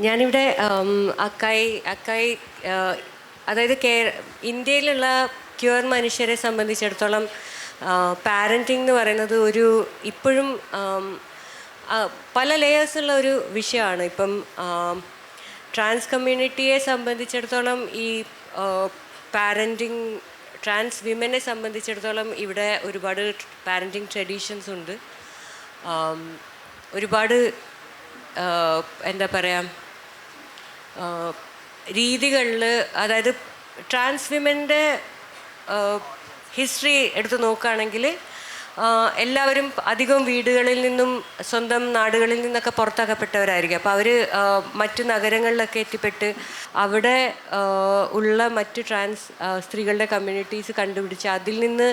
ഞാനിവിടെ അക്കായി അതായത് ഇന്ത്യയിലുള്ള ക്യൂർ മനുഷ്യരെ സംബന്ധിച്ചിടത്തോളം പാരൻറ്റിംഗ് എന്ന് പറയുന്നത് ഒരു ഇപ്പോഴും പല ലേയേഴ്സുള്ള ഒരു വിഷയമാണ്. ഇപ്പം ട്രാൻസ് കമ്മ്യൂണിറ്റിയെ സംബന്ധിച്ചിടത്തോളം ഈ പാരൻറ്റിംഗ് ട്രാൻസ് വിമനെ സംബന്ധിച്ചിടത്തോളം ഇവിടെ ഒരുപാട് പാരൻറ്റിംഗ് ട്രഡീഷൻസ് ഉണ്ട്. ഒരുപാട് എന്താ പറയുക രീതികളിൽ, അതായത് ട്രാൻസ് വിമൻ്റെ ഹിസ്റ്ററി എടുത്ത് നോക്കുകയാണെങ്കിൽ എല്ലാവരും അധികം വീടുകളിൽ നിന്നും സ്വന്തം നാടുകളിൽ നിന്നൊക്കെ പുറത്താക്കപ്പെട്ടവരായിരിക്കും. അപ്പോൾ അവർ മറ്റു നഗരങ്ങളിലൊക്കെ എത്തിപ്പെട്ട് അവിടെ ഉള്ള മറ്റ് ട്രാൻസ് സ്ത്രീകളുടെ കമ്മ്യൂണിറ്റീസ് കണ്ടുപിടിച്ച് അതിൽ നിന്ന്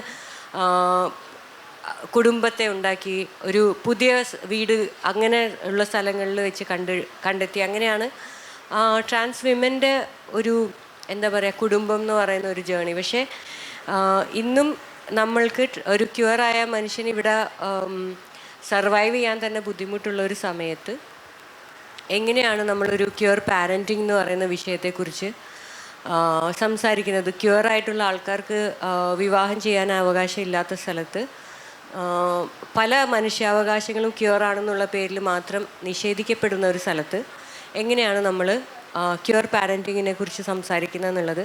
കുടുംബത്തെ ഉണ്ടാക്കി ഒരു പുതിയ വീട് അങ്ങനെ ഉള്ള സ്ഥലങ്ങളിൽ വെച്ച് കണ്ടെത്തി. അങ്ങനെയാണ് ട്രാൻസ് വിമൻ്റെ ഒരു എന്താ പറയുക കുടുംബം എന്ന് പറയുന്ന ഒരു ജേണി. പക്ഷേ ഇന്നും നമ്മൾക്ക് ഒരു ക്യൂറായ മനുഷ്യന് ഇവിടെ സർവൈവ് ചെയ്യാൻ തന്നെ ബുദ്ധിമുട്ടുള്ള ഒരു സമയത്ത് എങ്ങനെയാണ് നമ്മളൊരു ക്യൂർ പാരൻറ്റിംഗ് എന്ന് പറയുന്ന വിഷയത്തെക്കുറിച്ച് സംസാരിക്കുന്നത്? ക്യൂറായിട്ടുള്ള ആൾക്കാർക്ക് വിവാഹം ചെയ്യാൻ അവകാശം ഇല്ലാത്ത സ്ഥലത്ത് പല മനുഷ്യാവകാശങ്ങളും ക്യൂറാണെന്നുള്ള പേരിൽ മാത്രം നിഷേധിക്കപ്പെടുന്ന ഒരു സ്ഥലത്ത് എങ്ങനെയാണ് നമ്മൾ ക്യൂർ പാരൻറ്റിങ്ങിനെ കുറിച്ച് സംസാരിക്കുന്നത് എന്നുള്ളത്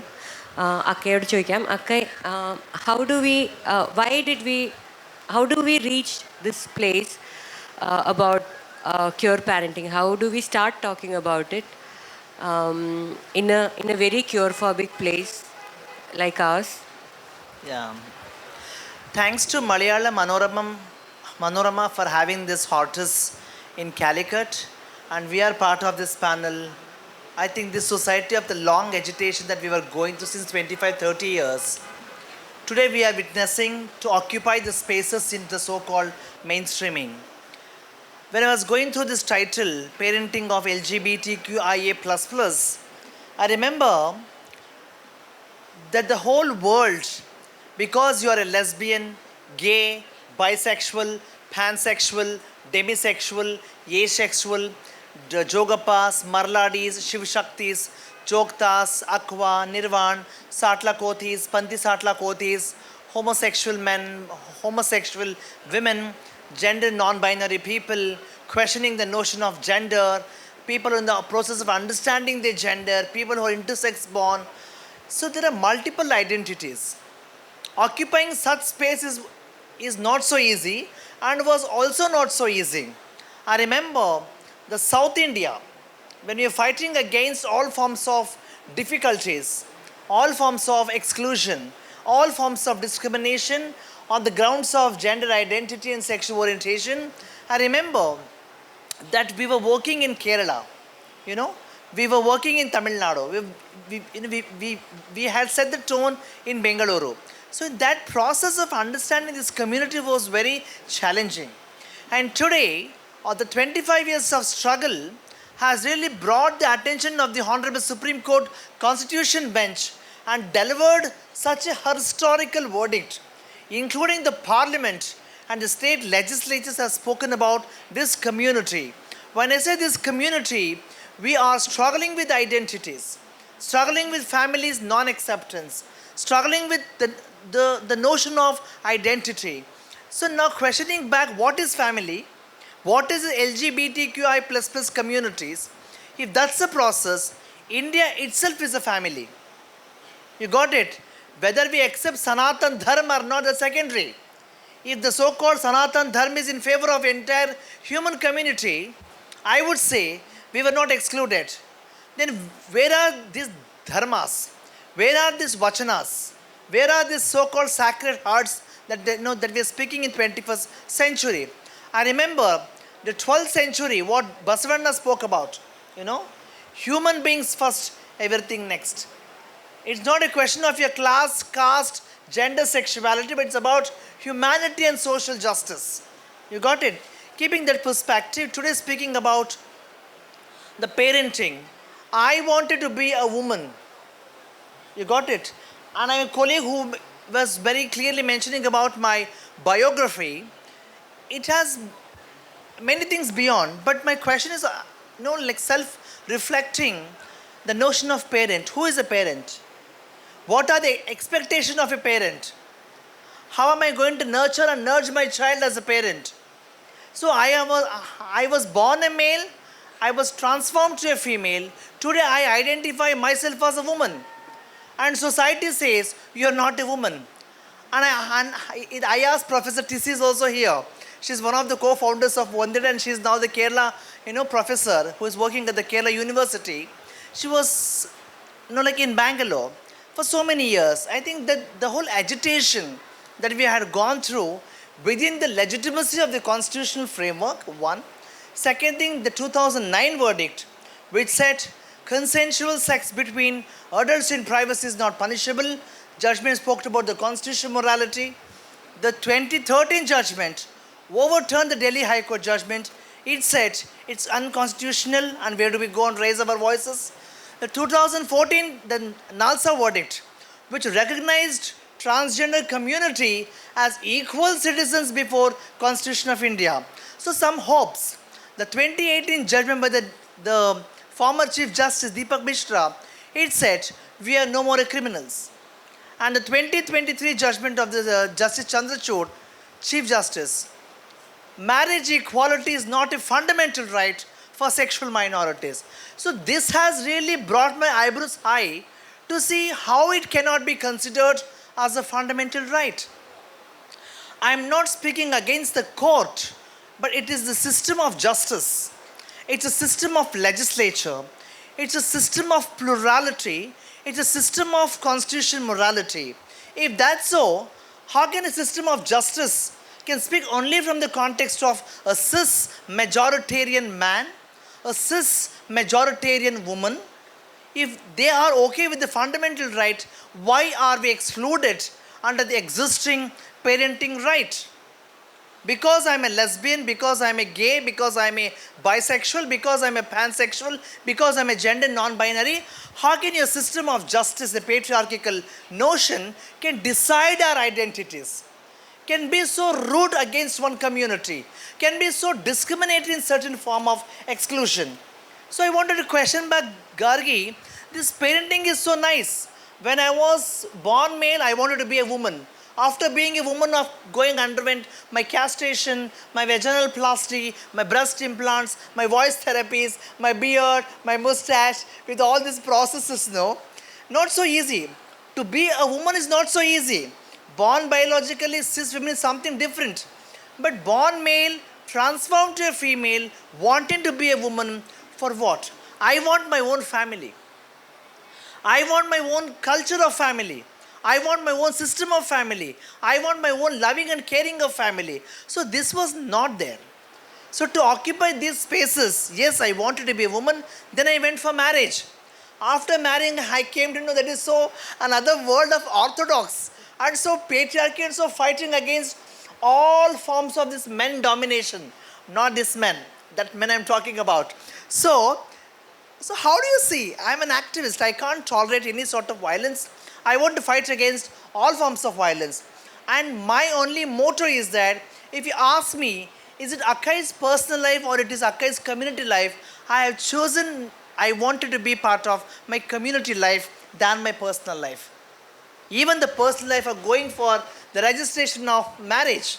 അക്കയോട് ചോദിക്കാം. അക്കൈ, how do we reach this place about queer parenting? How do we start talking about it in a very cure-phobic place like ours? Yeah. Thanks to Manorama for having this Hortus in Calicut, and we are part of this panel. I think this society of the long agitation that we were going through since 25-30 years, today we are witnessing to occupy the spaces in the so-called mainstreaming. When I was going through this title, Parenting of LGBTQIA++, I remember that the whole world, because you are a lesbian, gay, bisexual, pansexual, demisexual, asexual, Jogapas, Marladis, Shivshaktis, Choktas, Akwa, Nirvan, Satlakothis, Panti Satlakothis, homosexual men, homosexual women, gender non-binary people, questioning the notion of gender, people in the process of understanding their gender, people who are intersex born. So there are multiple identities. Occupying such space is not so easy and was also not so easy. I remember the South India, when we were fighting against all forms of difficulties, all forms of exclusion, all forms of discrimination on the grounds of gender identity and sexual orientation. I remember that we were working in Kerala, we were working in Tamil Nadu, we had set the tone in Bengaluru. So that process of understanding this community was very challenging. And today, the 25 years of struggle has really brought the attention of the Honorable Supreme Court Constitution Bench and delivered such a historical verdict, including the Parliament and the state legislatures have spoken about this community. When I say this community, we are struggling with identities, struggling with families' non-acceptance, struggling with the notion of identity. So now questioning back, what is family? What is the LGBTQI++ communities? If that's the process, India itself is a family. You got it? Whether we accept Sanatan Dharma or not, that's secondary. If the so-called Sanatan Dharma is in favor of entire human community, I would say we were not excluded. Then where are these dharmas? Where are these vachanas? Where are these so-called sacred hearts that we are speaking in 21st century? I remember the 12th century, what Basavanna spoke about. Human beings first, everything next. It's not a question of your class, caste, gender, sexuality, but it's about humanity and social justice. You got it? Keeping that perspective, today speaking about the parenting, I wanted to be a woman. You got it? And I'm a colleague who was very clearly mentioning about my biography. It has many things beyond, but my question is like self-reflecting the notion of parent. Who is a parent? What are the expectations of a parent? How am I going to nurture and nurture my child as a parent? So I was born a male, I was transformed to a female. Today I identify myself as a woman. And society says, you are not a woman. And I asked Professor Tissi is also here. She's one of the co-founders of Wanded, and she's now the Kerala, professor who is working at the Kerala University. She was, like in Bangalore for so many years. I think that the whole agitation that we had gone through within the legitimacy of the constitutional framework, one. Second thing, the 2009 verdict, which said consensual sex between adults in privacy is not punishable. Judgment spoke about the constitutional morality. The 2013 judgment overturned the Delhi High Court judgment. It said it's unconstitutional, and where do we go and raise our voices? The 2014, the NALSA verdict, which recognized transgender community as equal citizens before Constitution of India. So some hopes. The 2018 judgment by the former Chief Justice Deepak Mishra, it said we are no more criminals. And the 2023 judgment of the Justice Chandrachud, Chief Justice, marriage equality is not a fundamental right for sexual minorities. So this has really brought my eyebrows high to see how it cannot be considered as a fundamental right. I am not speaking against the court, but it is the system of justice. It's a system of legislature. It's a system of plurality. It's a system of constitutional morality. If that's so, how can a system of justice can speak only from the context of a cis majoritarian man, a cis majoritarian woman? If they are okay with the fundamental right, why are we excluded under the existing parenting right? Because I'm a lesbian, because I'm a gay, because I'm a bisexual, because I'm a pansexual, because I'm a gender non-binary, how can your system of justice, the patriarchal notion, can decide our identities, can be so rude against one community, can be so discriminatory in certain form of exclusion? So I wanted to question back Gargi, this parenting is so nice. When I was born male, I wanted to be a woman. After being a woman, underwent my castration, my vaginoplasty, my breast implants, my voice therapies, my beard, my mustache, with all these processes, not so easy. To be a woman is not so easy. Born biologically, cis women is something different. But born male, transformed to a female, wanting to be a woman, for what? I want my own family. I want my own culture of family. I want my own system of family. I want my own loving and caring of family. So this was not there. So to occupy these spaces, yes, I wanted to be a woman. Then I went for marriage. After marrying, I came to know that is so another world of orthodox and so patriarchy and so fighting against all forms of this men domination. Not this men, that men I'm talking about. So how do you see? I'm an activist. I can't tolerate any sort of violence. I want to fight against all forms of violence. And my only motto is that if you ask me, is it Akkai's personal life or it is Akkai's community life, I have chosen, I wanted to be part of my community life than my personal life. Even the personal life of going for the registration of marriage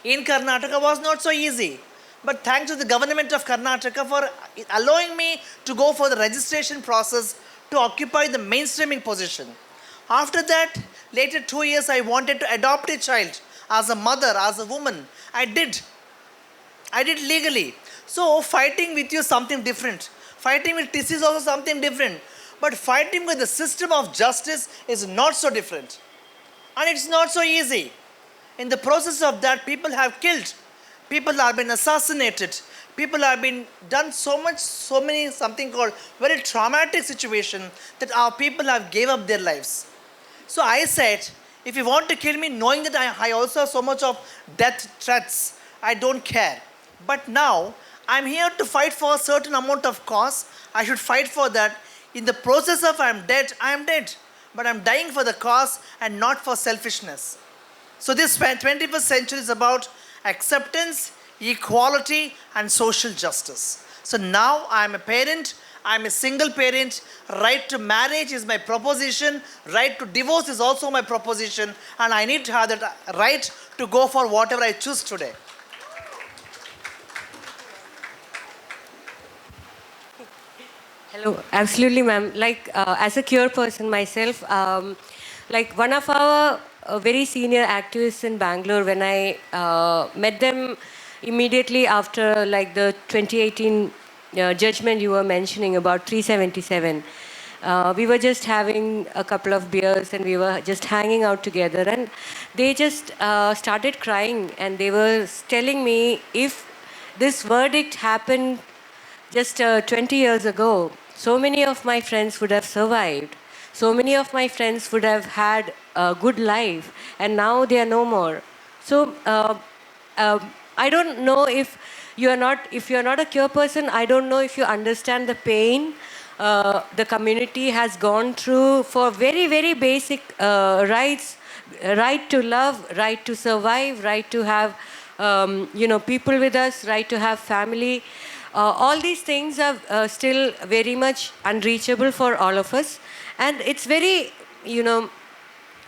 in Karnataka was not so easy. But thanks to the government of Karnataka for allowing me to go for the registration process to occupy the mainstreaming position. After that, later 2 years, I wanted to adopt a child as a mother, as a woman. I did legally. So fighting with you is something different. Fighting with TC is also something different. But fighting with the system of justice is not so different. And it's not so easy. In the process of that, people have killed. People have been assassinated. People have been done so many something called very traumatic situation that our people have gave up their lives. So I said, if you want to kill me, knowing that I also have so much of death threats, I don't care. But now, I'm here to fight for a certain amount of cause. I should fight for that. In the process of I am dead. But I'm dying for the cause and not for selfishness. So this 21st century is about acceptance, equality, and social justice. So now I am a parent, I am a single parent. Right to marriage is my proposition, right to divorce is also my proposition, and I need to have that right to go for whatever I choose today. Hello, absolutely, ma'am. Like, as a queer person myself, like one of our very senior activists in Bangalore, when I met them immediately after like the 2018 judgment you were mentioning about 377. We were just having a couple of beers and we were just hanging out together, and they just started crying, and they were telling me if this verdict happened just 20 years ago, so many of my friends would have survived. So many of my friends would have had a good life, and now they are no more. So I don't know if you are not a queer person. I don't know if you understand the pain the community has gone through for very very basic rights, right to love, right to survive, right to have people with us, right to have family. All these things are still very much unreachable for all of us, and it's very,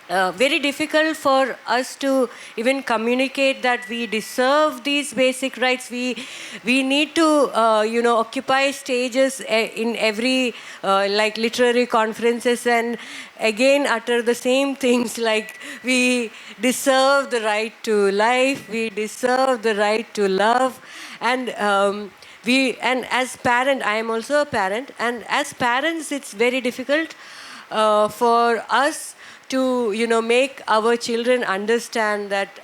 very difficult for us to even communicate that we deserve these basic rights. We need to occupy stages in every like literary conferences and again utter the same things like we deserve the right to life, we deserve the right to love, and and as parent, I am also a parent, and as parents it's very difficult for us to make our children understand that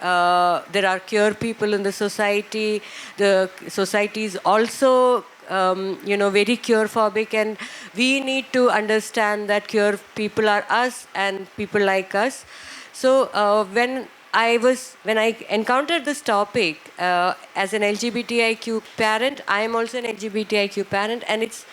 there are queer people in the society. The society is also very queer phobic, and we need to understand that queer people are us and people like us. So when I encountered this topic as an LGBTIQ parent, I am also an LGBTIQ parent, and it's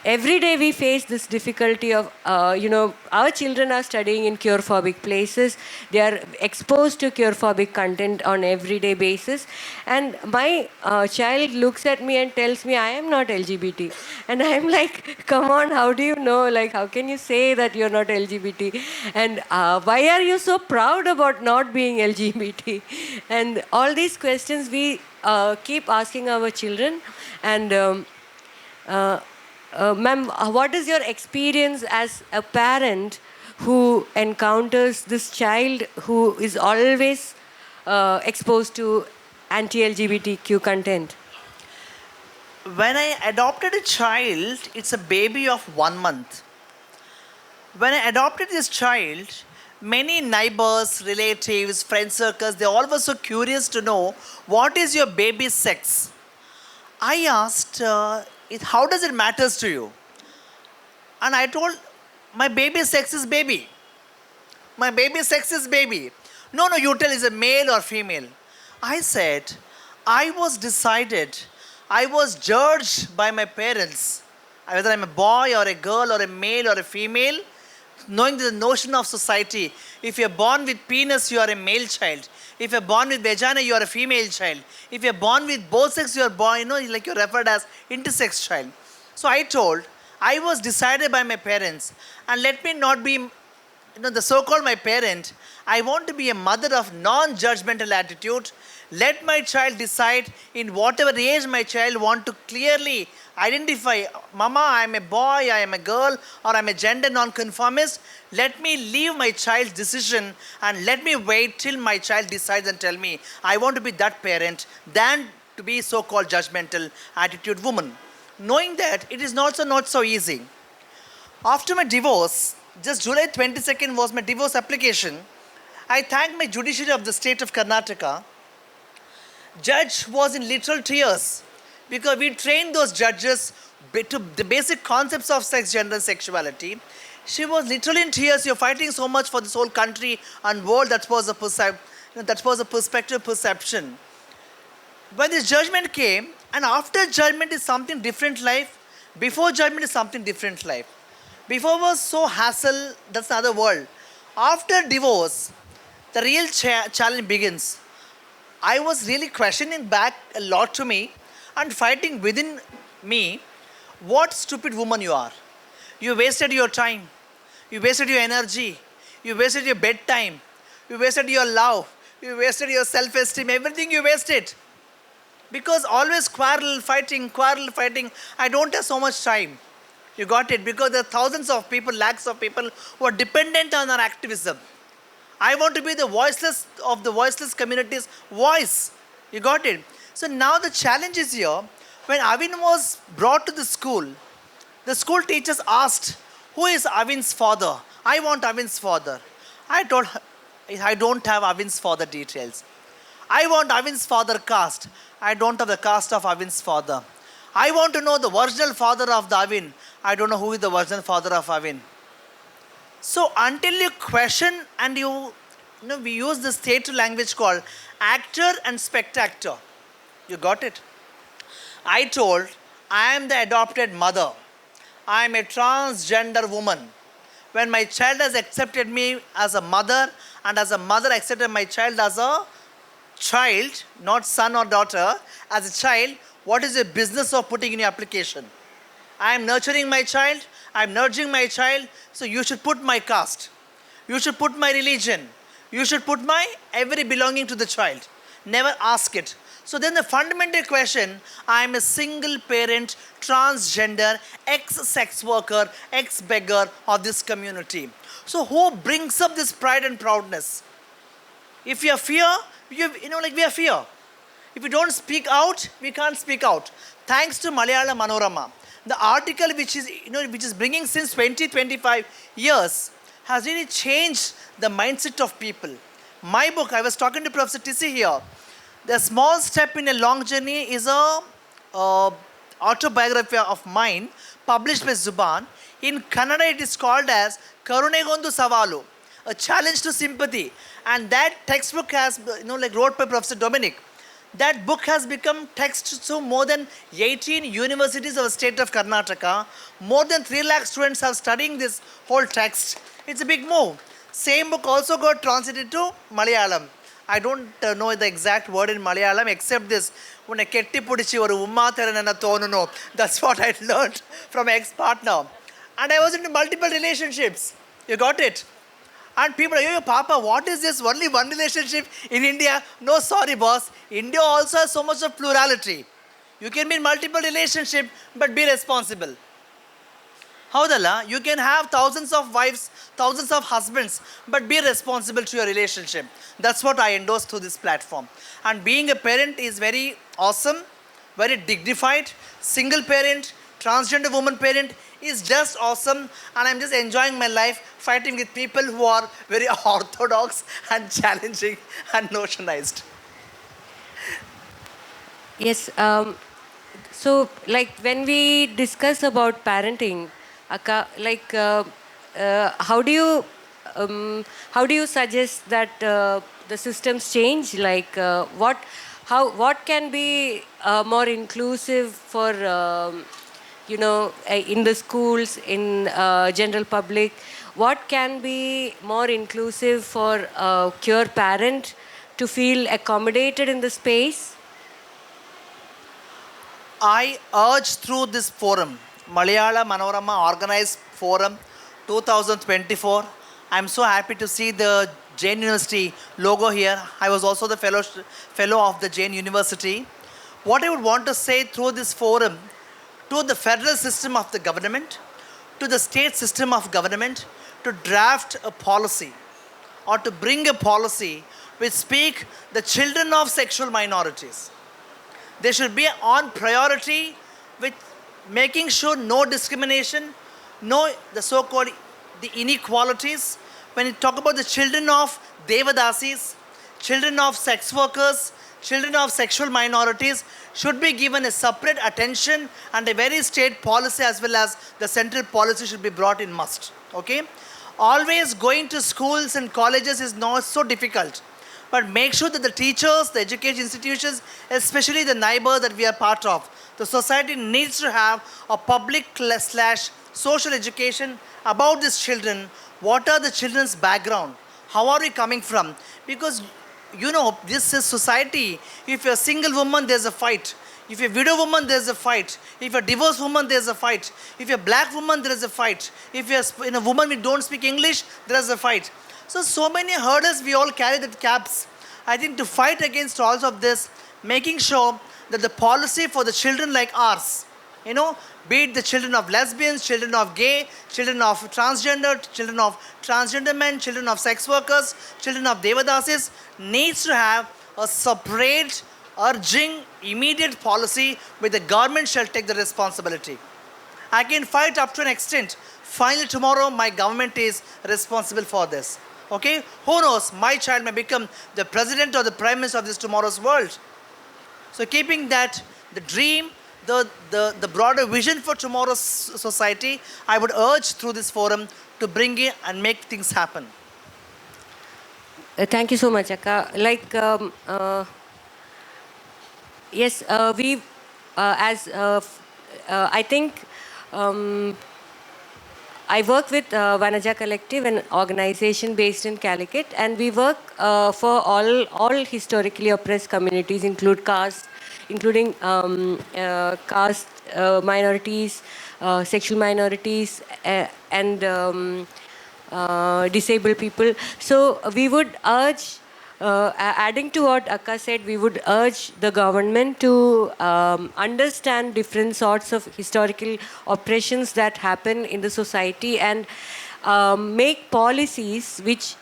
every day we face this difficulty of, our children are studying in queerphobic places. They are exposed to queerphobic content on everyday basis. And my child looks at me and tells me, I am not LGBT. And I'm like, come on, how do you know? Like, how can you say that you're not LGBT? And why are you so proud about not being LGBT? And all these questions we keep asking our children. And ma'am, what is your experience as a parent who encounters this child who is always exposed to anti-LGBTQ content? When I adopted a child, it's a baby of 1 month. When I adopted this child, many neighbors, relatives, friend circles, they all were so curious to know what is your baby's sex. I asked, how does it matters to you? And I told, my baby's sex is baby. My baby's sex is baby. No, you tell is a male or female. I said, I was judged by my parents, whether I'm a boy or a girl or a male or a female, knowing the notion of society. If you're born with penis, you are a male child. If you're born with vagina, you are a female child. If you're born with both sex, you are born, like you're referred as intersex child. So I told, I was decided by my parents, and let me not be, the so-called my parent. I want to be a mother of non-judgmental attitude. Let my child decide in whatever age my child want to clearly identify, Mama, I am a boy, I am a girl, or I am a gender non-conformist. Let me leave my child's decision and let me wait till my child decides and tell me, I want to be that parent than to be so-called judgmental attitude woman. Knowing that it is not so easy. After my divorce, just July 22nd was my divorce application. I thank my judiciary of the state of Karnataka. Judge was in literal tears because we trained those judges to the basic concepts of sex, gender, and sexuality. She was literally in tears. You're fighting so much for this whole country and world. That was a perspective, perception. When this judgment came, and after judgment is something different life. Before judgment is something different life. Before was so hassle, that's another world. After divorce, the real challenge begins. I was really questioning back a lot to me. and fighting within me, what stupid woman you are. You wasted your time. You wasted your energy. You wasted your bedtime. You wasted your love. You wasted your self-esteem. Everything you wasted. Because always quarrel, fighting. I don't have so much time. You got it? Because there are thousands of people, lakhs of people who are dependent on our activism. I want to be the voiceless of the voiceless community's voice. You got it? So now the challenge is here. When Avin was brought to the school teachers asked, who is Avin's father? I want Avin's father. I told her, I don't have Avin's father details. I want Avin's father caste. I don't have the caste of Avin's father. I want to know the original father of the Avin. I don't know who is the original father of Avin. So until you question and we use this theatre language called actor and spectator. You got it? I told, I am the adopted mother. I am a transgender woman. When my child has accepted me as a mother, and as a mother accepted my child as a child, not son or daughter, as a child, what is the business of putting in your application? I am nurturing my child, I am nurturing my child, so you should put my caste. You should put my religion. You should put my every belonging to the child. Never ask it. So then the fundamental question, I am a single parent, transgender, ex-sex worker, ex-beggar of this community. So who brings up this pride and proudness? If you have fear, we have fear. If you don't speak out, we can't speak out. Thanks to Malayalam Manorama, the article which is bringing since 20-25 years has really changed the mindset of people. My book, I was talking to Professor Tissi here. The small step in a long journey is a autobiography of mine published by Zuban. In Kannada, it is called as Karunegondu Savalu, a challenge to sympathy. And that textbook has, wrote by Professor Dominic. That book has become text to more than 18 universities of the state of Karnataka. More than 3 lakh students have studying this whole text. It's a big move. Same book also got translated to Malayalam. I don't know the exact word in Malayalam except this. That's what I learned from ex-partner. And I was into multiple relationships. You got it? And people are, yo, Papa, what is this? Only one relationship in India? No, sorry, boss. India also has so much of plurality. You can be in multiple relationships, but be responsible. Howdala, you can have thousands of wives, thousands of husbands, but be responsible to your relationship. That's what I endorse through this platform. And being a parent is very awesome, very dignified. Single parent, transgender woman parent is just awesome. And I'm just enjoying my life fighting with people who are very orthodox and challenging and notionized. Yes. So, when we discuss about parenting, Akka, how do you suggest that the systems change? What can be more inclusive for in the schools, in general public? What can be more inclusive for a queer parent to feel accommodated in the space? I urge through this forum, Malayalam Manorama organized forum 2024. I'm so happy to see the Jain University logo here. I was also the fellow of the Jain University. What I would want to say through this forum to the federal system of the government, to the state system of government, to draft a policy or to bring a policy which speak the children of sexual minorities. They should be on priority with making sure no discrimination, no the so-called the inequalities. When you talk about the children of Devadasis, children of sex workers, children of sexual minorities should be given a separate attention, and a very state policy as well as the central policy should be brought in must. Okay? Always going to schools and colleges is not so difficult. But make sure that the teachers, the education institutions, especially the neighbor that we are part of, the society needs to have a public / social education about these children. What are the children's background? How are we coming from? Because this is society. If you're a single woman, there's a fight. If you're a widow woman, there's a fight. If you're a divorced woman, there's a fight. If you're a black woman, there is a fight. If you're a woman who don't speak English, there is a fight. So many hurdles we all carry that caps. I think to fight against all of this, making sure that the policy for the children like ours, be it the children of lesbians, children of gay, children of transgender men, children of sex workers, children of devadasis, needs to have a separate, urging, immediate policy where the government shall take the responsibility. I can fight up to an extent. Finally, tomorrow, my government is responsible for this. Okay? Who knows? My child may become the president or the prime minister of this tomorrow's world. So keeping that, the dream, the broader vision for tomorrow's society, I would urge through this forum to bring in and make things happen. Thank you so much, Akka. Yes, we, I think, I work with Vanaja Collective, an organization based in Calicut, and we work for all historically oppressed communities, including caste minorities, sexual minorities, and disabled people. So we would urge, adding to what Akka said, we would urge the government to understand different sorts of historical oppressions that happen in the society and make policies which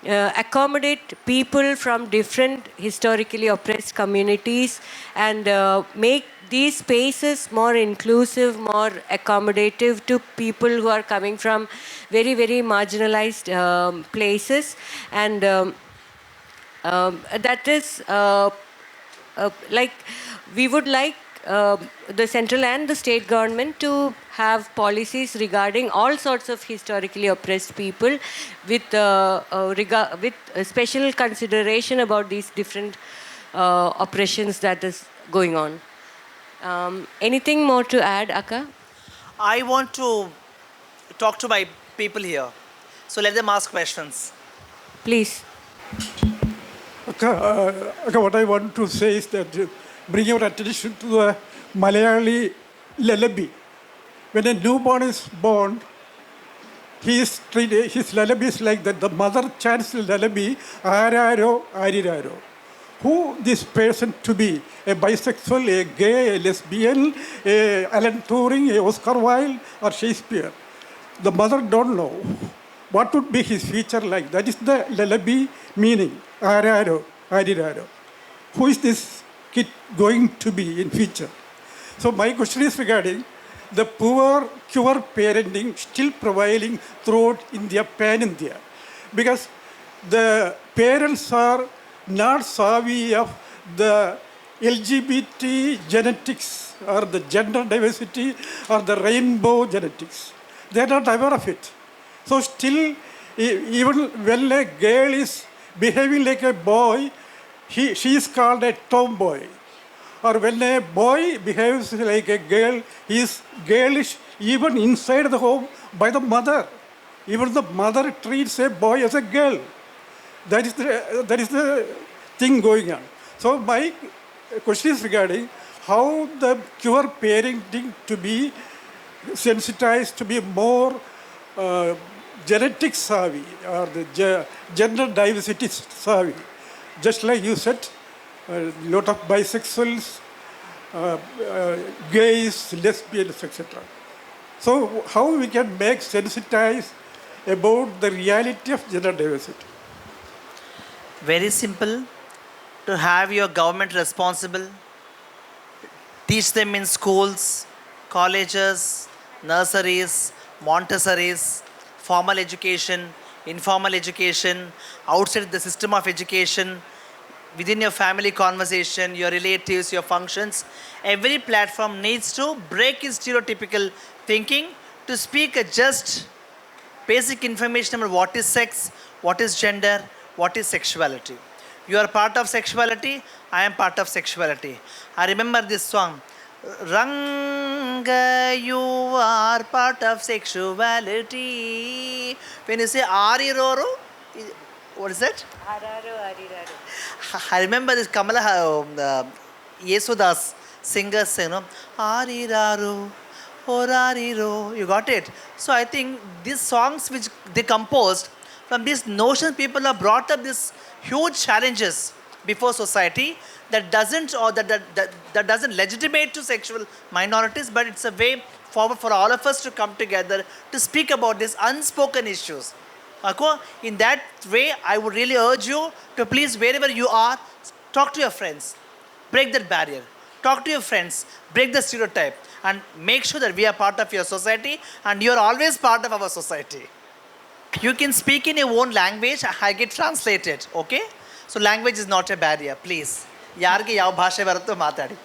accommodate people from different historically oppressed communities and make these spaces more inclusive, more accommodative to people who are coming from very, very marginalized places. And that is we would like the central and the state government to have policies regarding all sorts of historically oppressed people with special consideration about these different oppressions that is going on. Anything more to add, Akka? I want to talk to my people here. So let them ask questions. Please. Okay, what I want to say is that bring your attention to the Malayali lullaby. When a newborn is born, his lullaby is like that. The mother chants the lullaby, Araro, Ariraro. Who this person to be? A bisexual, a gay, a lesbian, a Alan Turing, a Oscar Wilde, or Shakespeare? The mother don't know. What would be his future like? That is the lullaby meaning. Araro, Ariraro. Who is this kid going to be in future? So my question is regarding the poor cure parenting still prevailing throughout India, pan-India. Because the parents are not savvy of the LGBT genetics or the gender diversity or the rainbow genetics. They are not aware of it. So still, even when a girl is behaving like a boy, she is called a tomboy. Or when a boy behaves like a girl, he is girlish even inside the home by the mother. Even the mother treats a boy as a girl. That is the thing going on. So my question is regarding how the cure parenting to be sensitized, to be more genetic savvy or the gender diversity savvy. Just like you said, a lot of bisexuals, gays, lesbians, etc. So how we can make sensitize about the reality of gender diversity? Very simple. To have your government responsible, teach them in schools, colleges, nurseries, Montessori's, formal education, informal education, outside the system of education, within your family conversation, your relatives, your functions. Every platform needs to break its stereotypical thinking to speak a just basic information about what is sex, what is gender, what is sexuality. You are part of sexuality, I am part of sexuality. I remember this song, Ranga, you are part of sexuality. When you say Ariroro, what is that? Araro, Ariraro. I remember this Kamala Yesudas singers say, no, Ariraro, Orariro. You got it? So I think these songs which they composed, from these notions, people have brought up these huge challenges before society that doesn't or that doesn't legitimate to sexual minorities, but it's a way forward for all of us to come together to speak about these unspoken issues. In that way, I would really urge you to please, wherever you are, talk to your friends, break that barrier. Talk to your friends, break the stereotype, and make sure that we are part of your society and you are always part of our society. You can speak in your own language, I get translated, okay? So language is not a barrier, please. Yarge yav bhashe varattu matadi.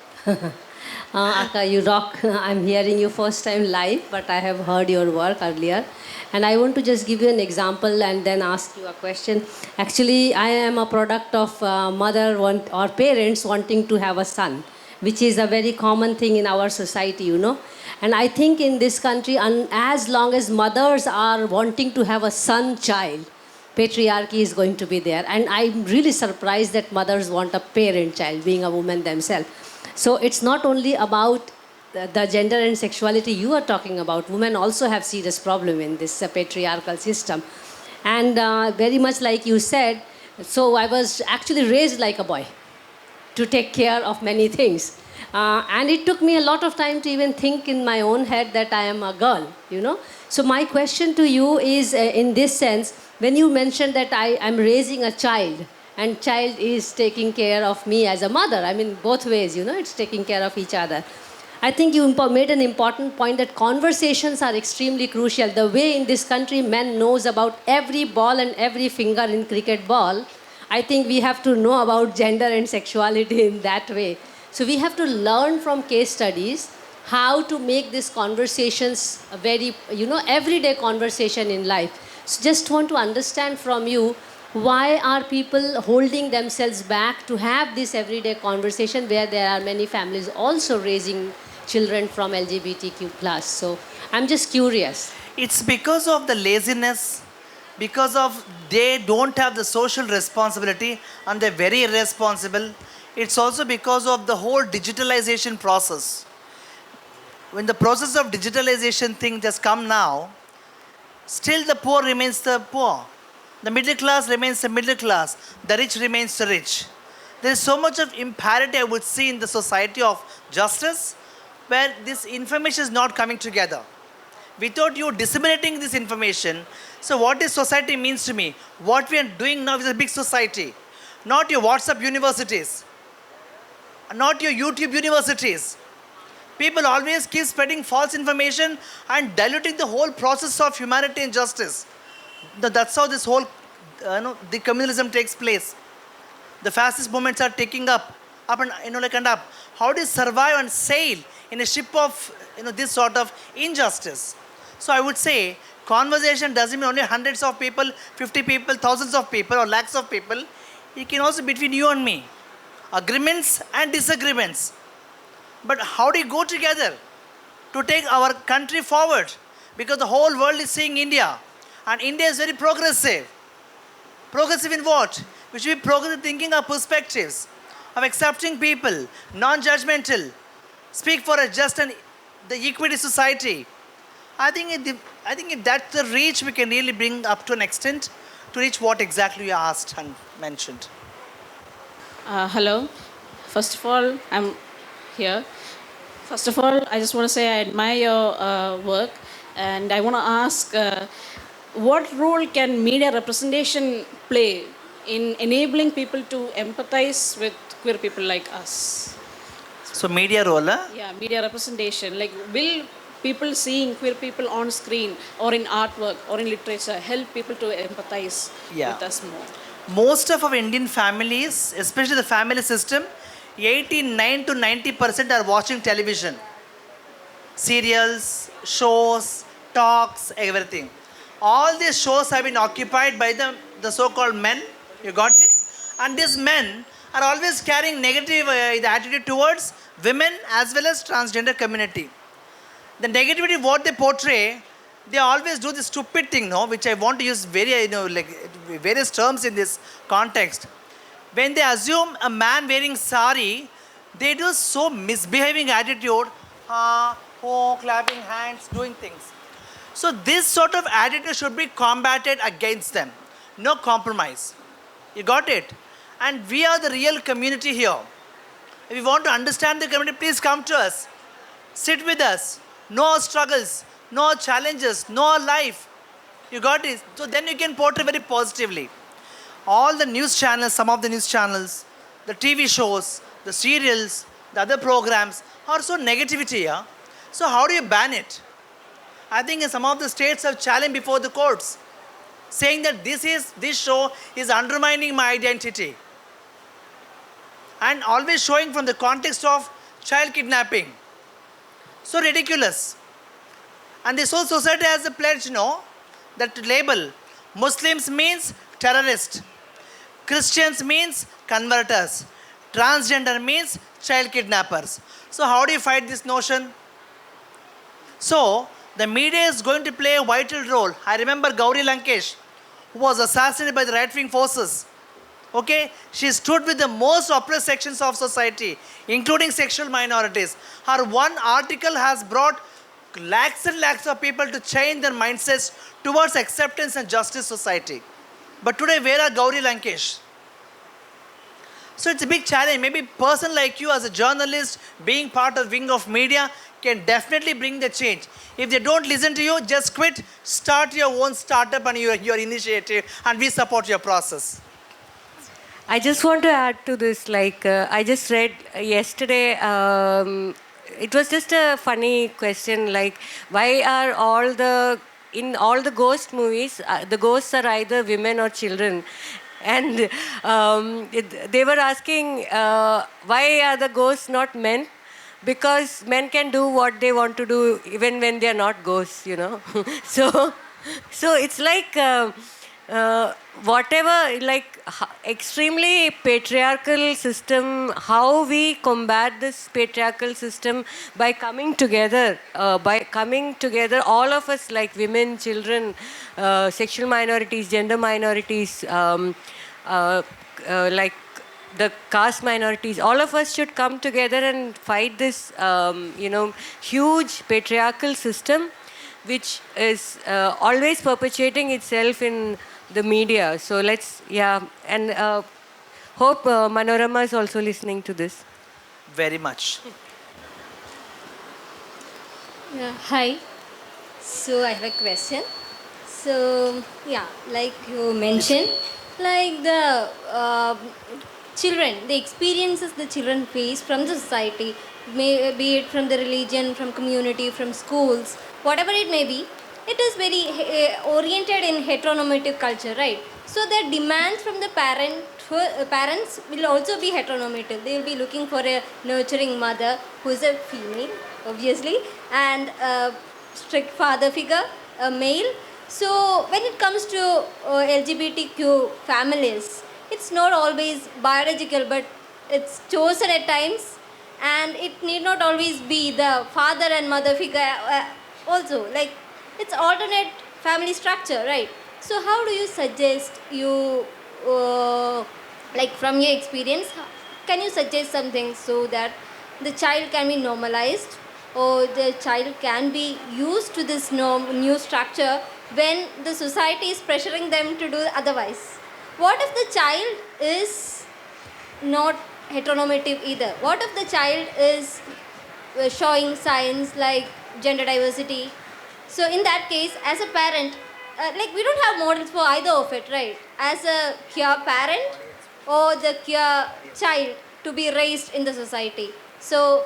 Akkai, you rock. I'm hearing you first time live, but I have heard your work earlier. And I want to just give you an example and then ask you a question. Actually, I am a product of mother or parents wanting to have a son, which is a very common thing in our society, you know. And I think in this country, as long as mothers are wanting to have a son child, patriarchy is going to be there. And I'm really surprised that mothers want a parent child, being a woman themselves. So it's not only about the gender and sexuality you are talking about. Women also have serious problem in this patriarchal system. And very much like you said, so I was actually raised like a boy to take care of many things. And it took me a lot of time to even think in my own head that I am a girl, you know. So my question to you is in this sense, when you mentioned that I am raising a child, and child is taking care of me as a mother. I mean, both ways, you know, it's taking care of each other. I think you made an important point that conversations are extremely crucial. The way in this country men knows about every ball and every finger in cricket ball, I think we have to know about gender and sexuality in that way. So we have to learn from case studies how to make these conversations a very, you know, everyday conversation in life. So just want to understand from you, why are people holding themselves back to have this everyday conversation where there are many families also raising children from LGBTQ+. So I'm just curious. It's because of the laziness, because of they don't have the social responsibility and they're very irresponsible. It's also because of the whole digitalization process. When the process of digitalization thing has come now, still the poor remains the poor. The middle class remains the middle class. The rich remains the rich. There is so much of imperative I would see in the society of justice where this information is not coming together. Without you disseminating this information, so what is society means to me? What we are doing now is a big society. Not your WhatsApp universities. Not your YouTube universities. People always keep spreading false information and diluting the whole process of humanity and justice. That's how this whole, the communalism takes place. The fascist movements are taking up and up. How do you survive and sail in a ship of, this sort of injustice? So I would say, conversation doesn't mean only hundreds of people, 50 people, thousands of people, or lakhs of people. It can also be between you and me. Agreements and disagreements. But how do you go together to take our country forward? Because the whole world is seeing India. And India is very progressive. Progressive in what? We should be progressive thinking of perspectives, of accepting people, non-judgmental, speak for a just and the equity society. I think if that's the reach we can really bring up to an extent to reach what exactly you asked and mentioned. Hello. First of all, I'm here. First of all, I just want to say I admire your work, and I want to ask, what role can media representation play in enabling people to empathize with queer people like us? So media role, huh? Yeah, media representation. Like, will people seeing queer people on screen or in artwork or in literature help people to empathize with us more? Most of our Indian families, especially the family system, 89 to 90% are watching television. Serials, shows, talks, everything. All these shows have been occupied by the so-called men. You got it? And these men are always carrying negative attitude towards women as well as transgender community. The negativity what they portray, they always do this stupid thing, which I want to use various terms in this context. When they assume a man wearing sari, They do so misbehaving attitude, oh, clapping hands, doing things. So this sort of attitude should be combated against them. No compromise. You got it? And we are the real community here. If you want to understand the community, please come to us. Sit with us. Know our struggles, know our challenges, know our life. You got it? So then you can portray very positively. All the news channels, some of the news channels, the TV shows, the serials, the other programs are so negativity. Yeah? So how do you ban it? I think in some of the states have challenged before the courts, saying that this show is undermining my identity. And always showing from the context of child kidnapping. So ridiculous. And this whole society has a pledge, that label. Muslims means terrorist. Christians means converters. Transgender means child kidnappers. So how do you fight this notion? So the media is going to play a vital role. I remember Gauri Lankesh, who was assassinated by the right-wing forces. Okay, she stood with the most oppressed sections of society, including sexual minorities. Her one article has brought lakhs and lakhs of people to change their mindsets towards acceptance and justice society. But today, where are Gauri Lankesh? So it's a big challenge. Maybe a person like you as a journalist, being part of wing of media, can definitely bring the change. If they don't listen to you, just quit, start your own startup and your initiative, and we support your process. I just want to add to this, I just read yesterday, it was just a funny question, why are in all the ghost movies, the ghosts are either women or children. And they were asking, why are the ghosts not men? Because men can do what they want to do even when they are not ghosts, So it's whatever, extremely patriarchal system, how we combat this patriarchal system by coming together, all of us, like women, children, sexual minorities, gender minorities, like the caste minorities, all of us should come together and fight this, huge patriarchal system, which is always perpetuating itself in the media. So and hope Manorama is also listening to this. Very much. Hi. So I have a question. So like you mentioned, like the children, the experiences the children face from the society, be it from the religion, from community, from schools, whatever it may be, it is very oriented in heteronormative culture, right? So the demands from the parents will also be heteronormative. They will be looking for a nurturing mother who is a female, obviously, and a strict father figure, a male. So when it comes to LGBTQ families, it's not always biological, but it's chosen at times, and it need not always be the father and mother figure also. Like, it's alternate family structure, right? So how do you suggest like from your experience, can you suggest something so that the child can be normalized, or the child can be used to this new structure when the society is pressuring them to do otherwise? What if the child is not heteronormative either? What if the child is showing signs like gender diversity? So in that case, as a parent, like we don't have models for either of it, right? As a queer parent or the queer child to be raised in the society. So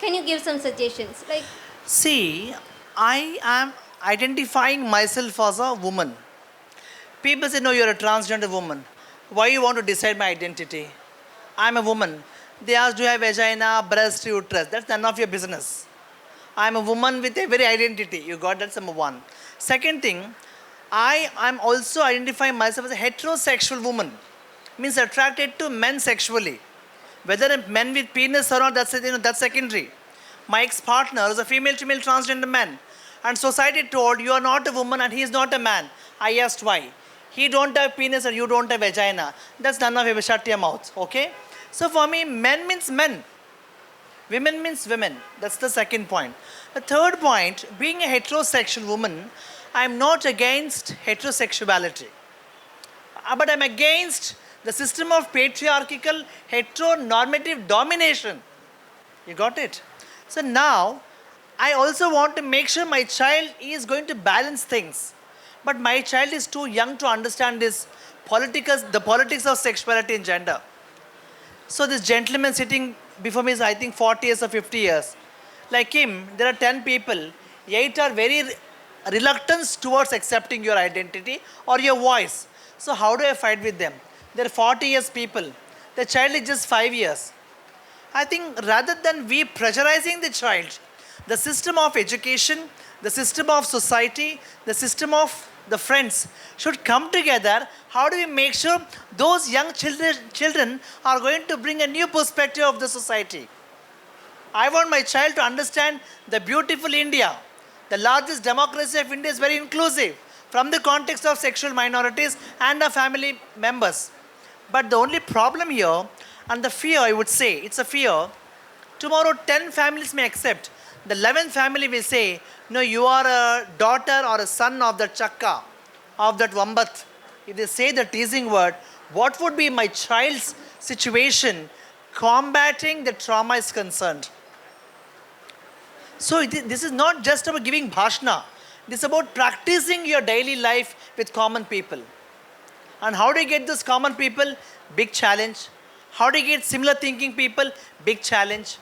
can you give some suggestions? Like, see, I am identifying myself as a woman. People say, no, you're a transgender woman. Why you want to decide my identity? I'm a woman. They ask, do you have vagina, breast, uterus? That's none of your business. I'm a woman with a very identity. You got that? Number one. Second thing, I'm also identifying myself as a heterosexual woman. Means attracted to men sexually. Whether a man with penis or not, that's secondary. My ex-partner is a female to male transgender man. And society told, you are not a woman and he is not a man. I asked why. He don't have penis and you don't have vagina. That's none of your, shut your mouth. Okay? So for me, men means men. Women means women. That's the second point. The third point, being a heterosexual woman, I'm not against heterosexuality. But I'm against the system of patriarchal heteronormative domination. You got it? So now, I also want to make sure my child is going to balance things. But my child is too young to understand the politics of sexuality and gender. So this gentleman sitting before me is, I think, 40 years or 50 years. Like him, there are 10 people. 8 are very reluctant towards accepting your identity or your voice. So how do I fight with them? They're 40 years people. The child is just 5 years. I think rather than we pressurizing the child, the system of education, the system of society, the system of the friends should come together. How do we make sure those young children are going to bring a new perspective of the society? I want my child to understand the beautiful India. The largest democracy of India is very inclusive from the context of sexual minorities and the family members. But the only problem here, and the fear, I would say, it's a fear. Tomorrow 10 families may accept. The 11th family will say, no, you are a daughter or a son of that chakka, of that vambat. If they say the teasing word, what would be my child's situation combating the trauma is concerned? So this is not just about giving bhashna. This is about practicing your daily life with common people. And how do you get those common people? Big challenge. How do you get similar thinking people? Big challenge.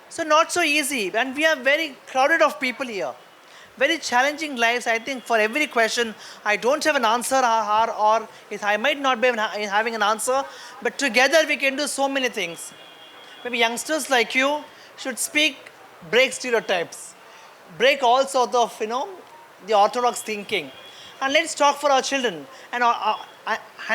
So not so easy. And we are very crowded of people here. Very challenging lives. I think for every question, I don't have an answer or I might not be having an answer. But together we can do so many things. Maybe youngsters like you should break stereotypes. Break all sorts of, the orthodox thinking. And let's talk for our children. And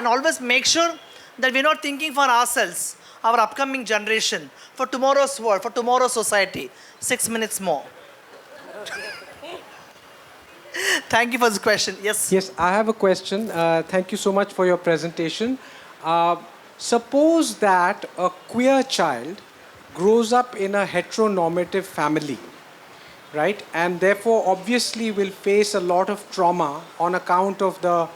always make sure that we're not thinking for ourselves, our upcoming generation, for tomorrow's world, for tomorrow's society. 6 minutes more. Thank you for this question. Yes? Yes, I have a question. Thank you so much for your presentation. Suppose that a queer child grows up in a heteronormative family, right? And therefore, obviously, will face a lot of trauma on account of the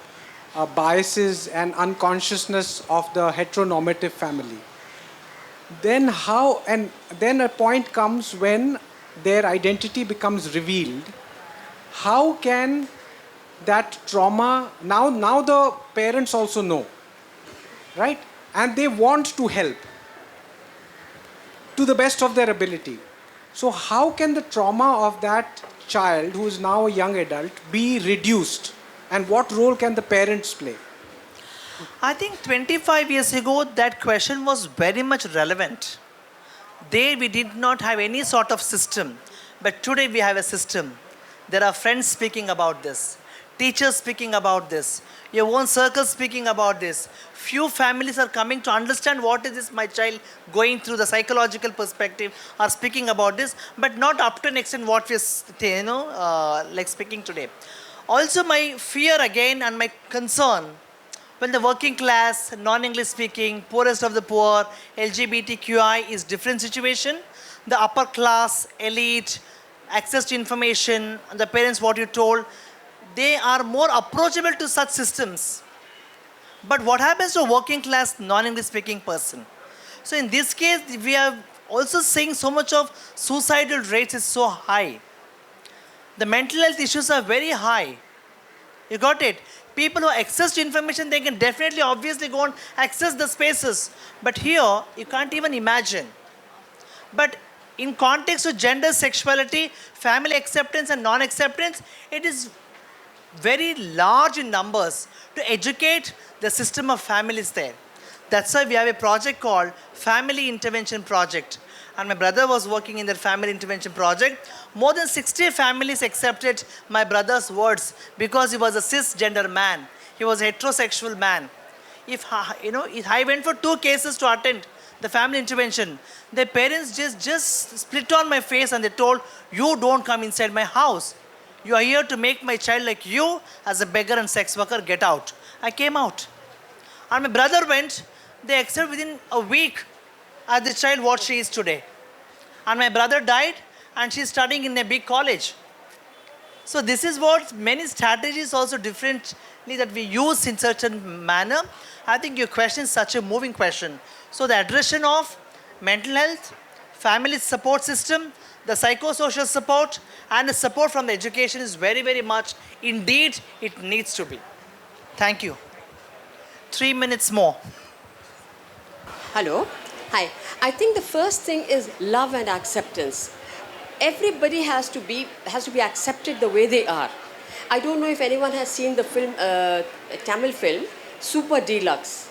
biases and unconsciousness of the heteronormative family. Then a point comes when their identity becomes revealed. How can that trauma, now the parents also know, right? And they want to help to the best of their ability. So how can the trauma of that child, who is now a young adult, be reduced? And what role can the parents play? I think 25 years ago, that question was very much relevant. There we did not have any sort of system. But today we have a system. There are friends speaking about this, teachers speaking about this, your own circle speaking about this. Few families are coming to understand what is this my child going through, the psychological perspective, are speaking about this, but not up to an extent what we are like speaking today. Also my fear again and my concern, when the working class, non-English speaking, poorest of the poor, LGBTQI is different situation. The upper class, elite, access to information, the parents what you told, they are more approachable to such systems. But what happens to a working class, non-English speaking person? So in this case, we are also seeing so much of suicidal rates is so high. The mental health issues are very high. You got it? People who have access to information, they can definitely, obviously go and access the spaces. But here, you can't even imagine. But in context of gender, sexuality, family acceptance and non-acceptance, it is very large in numbers to educate the system of families there. That's why we have a project called Family Intervention Project. And my brother was working in the Family Intervention Project. More than 60 families accepted my brother's words because he was a cisgender man. He was a heterosexual man. If I went for 2 cases to attend the family intervention, the parents just split on my face and they told, you don't come inside my house. You are here to make my child like you as a beggar and sex worker, get out. I came out. And my brother went, they accepted within a week as the child what she is today. And my brother died, and she's studying in a big college. So this is what many strategies also differently that we use in certain manner. I think your question is such a moving question. So the addressing of mental health, family support system, the psychosocial support, and the support from the education is very, very much, indeed, it needs to be. Thank you. 3 minutes more. Hello. Hi. I think the first thing is love and acceptance. Everybody has to be accepted the way they are. I don't know if anyone has seen the film, Tamil film, Super Deluxe.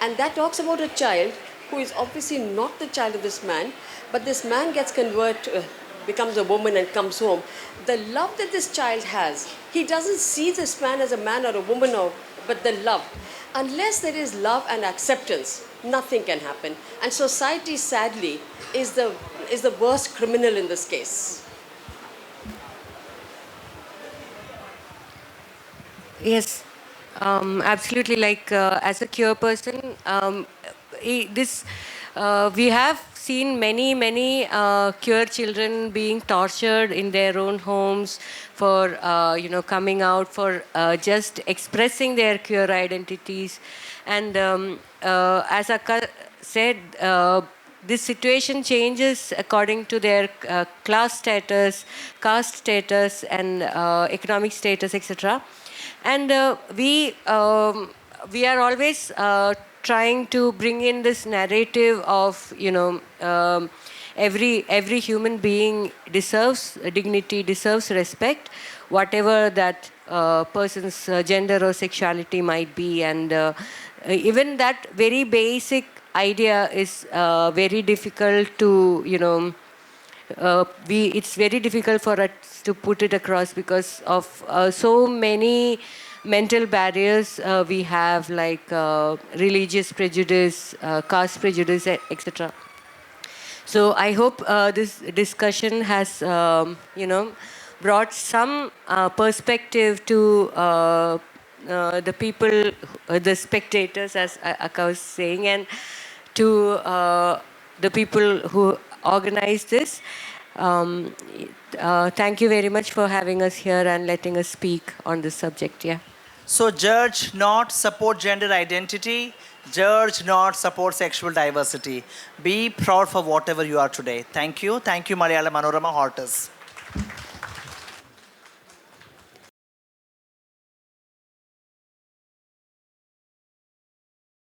And that talks about a child who is obviously not the child of this man, but this man gets converted, becomes a woman and comes home. The love that this child has, he doesn't see this man as a man or a woman, but the love. Unless there is love and acceptance, nothing can happen. And society, sadly, is the worst criminal in this case. Yes, absolutely. Like as a queer person, we have seen many queer children being tortured in their own homes for coming out, for just expressing their queer identities, and as Akka said, this situation changes according to their class status, caste status, and economic status, etc. And we are always trying to bring in this narrative of every human being deserves dignity, deserves respect, whatever that person's gender or sexuality might be, and even that very basic idea is very difficult to it's very difficult for us to put it across because of so many mental barriers we have, like religious prejudice, caste prejudice, etc. So I hope this discussion has brought some perspective to the people, the spectators, as Akka was saying, and to the people who organized this. Thank you very much for having us here and letting us speak on this subject. Yeah. So judge not, support gender identity. Judge not, support sexual diversity. Be proud for whatever you are today. Thank you. Thank you, Manorama Hortus.